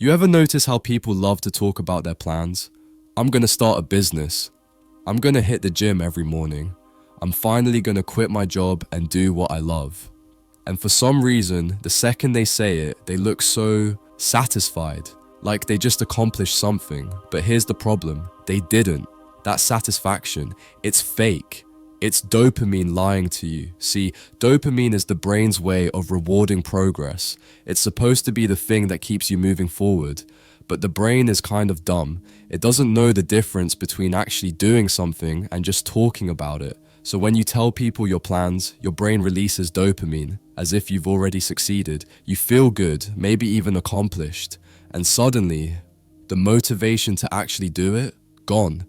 You ever notice how people love to talk about their plans? I'm gonna start a business. I'm gonna hit the gym every morning. I'm finally gonna quit my job and do what I love. And for some reason, the second they say it, they look so satisfied, like they just accomplished something. But here's the problem, they didn't. That satisfaction, it's fake. It's dopamine lying to you. See, dopamine is the brain's way of rewarding progress. It's supposed to be the thing that keeps you moving forward. But the brain is kind of dumb. It doesn't know the difference between actually doing something and just talking about it. So when you tell people your plans, your brain releases dopamine, as if you've already succeeded. You feel good, maybe even accomplished. And suddenly, the motivation to actually do it, gone.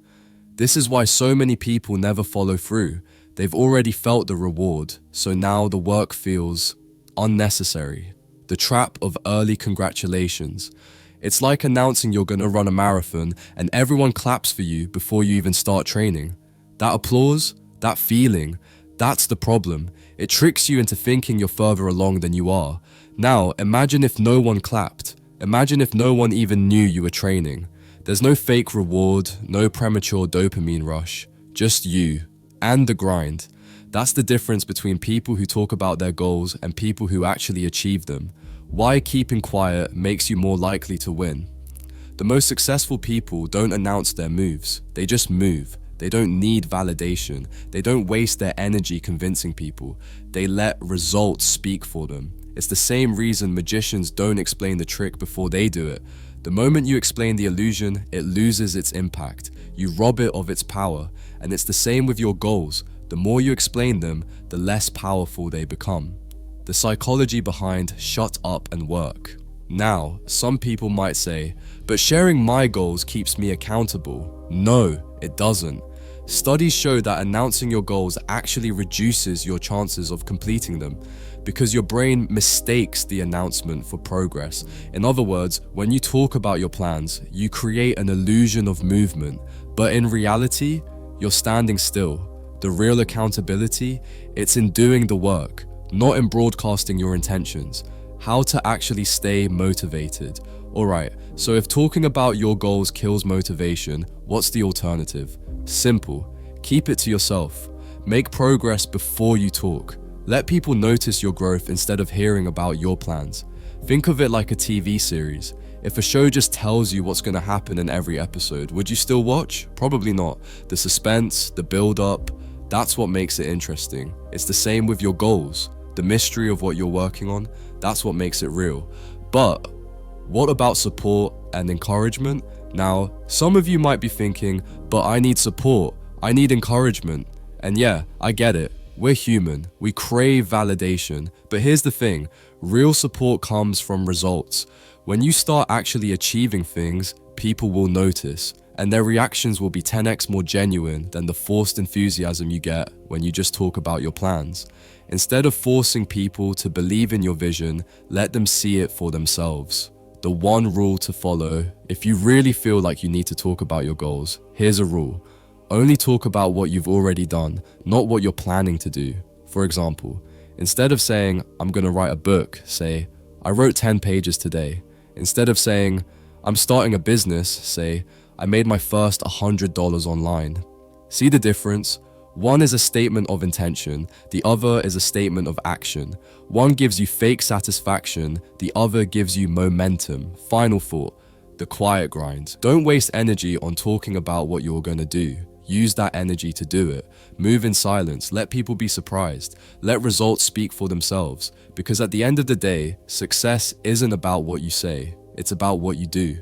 This is why so many people never follow through. They've already felt the reward, so now the work feels unnecessary. The trap of early congratulations. It's like announcing you're gonna run a marathon and everyone claps for you before you even start training. That applause, that feeling, that's the problem. It tricks you into thinking you're further along than you are. Now, imagine if no one clapped. Imagine if no one even knew you were training. There's no fake reward, no premature dopamine rush, just you and the grind. That's the difference between people who talk about their goals and people who actually achieve them. Why keeping quiet makes you more likely to win. The most successful people don't announce their moves, they just move. They don't need validation. They don't waste their energy convincing people. They let results speak for them. It's the same reason magicians don't explain the trick before they do it. The moment you explain the illusion, it loses its impact. You rob it of its power. And it's the same with your goals. The more you explain them, the less powerful they become. The psychology behind shut up and work. Now, some people might say, but sharing my goals keeps me accountable. No, it doesn't. Studies show that announcing your goals actually reduces your chances of completing them because your brain mistakes the announcement for progress. In other words, when you talk about your plans, you create an illusion of movement, but in reality, you're standing still. The real accountability, it's in doing the work, not in broadcasting your intentions. How to actually stay motivated. Alright, so if talking about your goals kills motivation, what's the alternative? Simple. Keep it to yourself. Make progress before you talk. Let people notice your growth instead of hearing about your plans. Think of it like a TV series. If a show just tells you what's going to happen in every episode, would you still watch? Probably not. The suspense, the build-up, that's what makes it interesting. It's the same with your goals. The mystery of what you're working on, that's what makes it real. But what about support and encouragement? Now, some of you might be thinking, but I need support, I need encouragement. And yeah, I get it. We're human, we crave validation. But here's the thing, real support comes from results. When you start actually achieving things, people will notice. And their reactions will be 10x more genuine than the forced enthusiasm you get when you just talk about your plans. Instead of forcing people to believe in your vision, let them see it for themselves. The one rule to follow, if you really feel like you need to talk about your goals, here's a rule. Only talk about what you've already done, not what you're planning to do. For example, instead of saying, I'm gonna write a book, say, I wrote 10 pages today. Instead of saying, I'm starting a business, say, I made my first $100 online. See the difference? One is a statement of intention, the other is a statement of action. One gives you fake satisfaction, the other gives you momentum. Final thought, the quiet grind. Don't waste energy on talking about what you're gonna do. Use that energy to do it. Move in silence, let people be surprised. Let results speak for themselves. Because at the end of the day, success isn't about what you say, it's about what you do.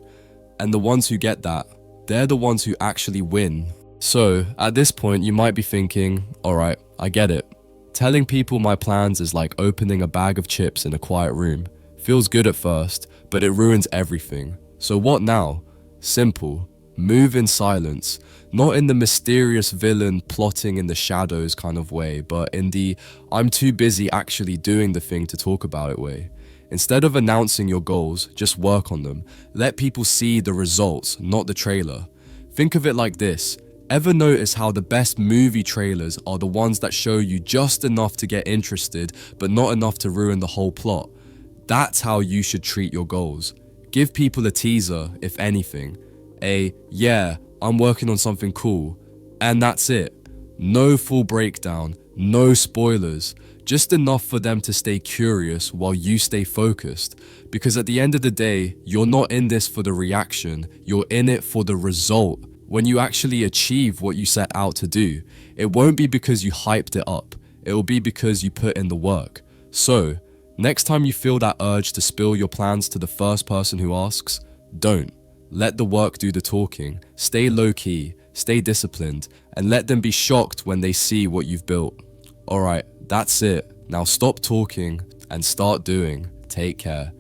And the ones who get that, they're the ones who actually win. So, at this point, you might be thinking, alright, I get it. Telling people my plans is like opening a bag of chips in a quiet room. Feels good at first, but it ruins everything. So what now? Simple. Move in silence. Not in the mysterious villain plotting in the shadows kind of way, but in the I'm too busy actually doing the thing to talk about it way. Instead of announcing your goals, just work on them. Let people see the results, not the trailer. Think of it like this. Ever notice how the best movie trailers are the ones that show you just enough to get interested, but not enough to ruin the whole plot? That's how you should treat your goals. Give people a teaser, if anything. Yeah, I'm working on something cool. And that's it. No full breakdown, no spoilers, just enough for them to stay curious while you stay focused. Because at the end of the day, you're not in this for the reaction, you're in it for the result. When you actually achieve what you set out to do, it won't be because you hyped it up, it will be because you put in the work. So, next time you feel that urge to spill your plans to the first person who asks, don't. Let the work do the talking, stay low-key, stay disciplined, and let them be shocked when they see what you've built. Alright, that's it. Now stop talking and start doing. Take care.